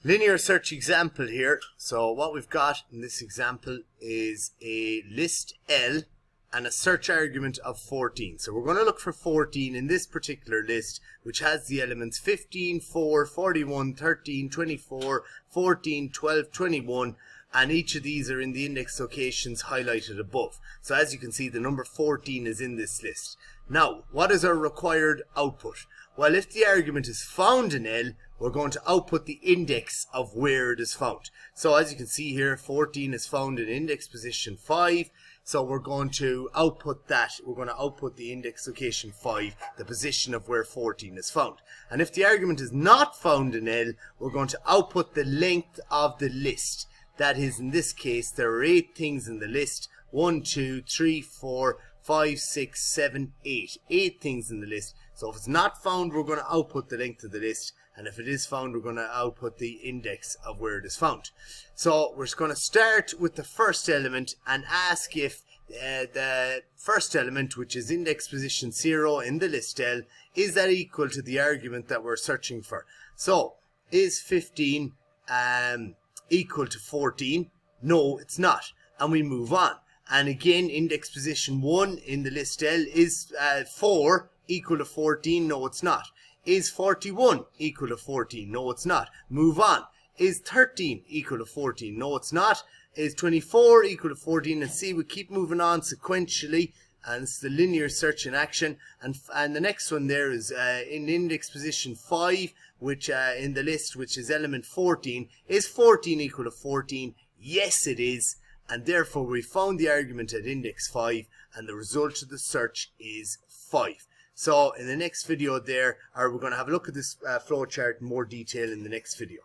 Linear search example here. So what we've got in this example is a list L and a search argument of 14. So we're going to look for 14 in this particular list, which has the elements 15, 4, 41, 13, 24, 14, 12, 21, and each of these are in the index locations highlighted above. So as you can see, the number 14 is in this list. Now, what is our required output? Well, if the argument is found in L, we're going to output the index of where it is found. So as you can see here, 14 is found in index position 5. So we're going to output that. We're going to output the index location 5, the position of where 14 is found. And if the argument is not found in L, we're going to output the length of the list. That is, in this case, there are 8 things in the list. 1, 2, 3, 4, 5, 6, 7, 8. 8 things in the list. So if it's not found, we're going to output the length of the list. And if it is found, we're going to output the index of where it is found. So we're going to start with the first element and ask if the first element, which is index position 0 in the list L, is that equal to the argument that we're searching for. So is 15 equal to 14? No, it's not. And we move on. And again, index position 1 in the list L is 4 equal to 14? No, it's not. Is 41 equal to 14? No, it's not. Move on. Is 13 equal to 14? No, it's not. Is 24 equal to 14? And see, we keep moving on sequentially. And it's the linear search in action. And the next one there is in index position 5, which in the list, which is element 14. Is 14 equal to 14? Yes, it is. And therefore, we found the argument at index 5. And the result of the search is 5. So in the next video there, we're going to have a look at this flowchart in more detail in the next video.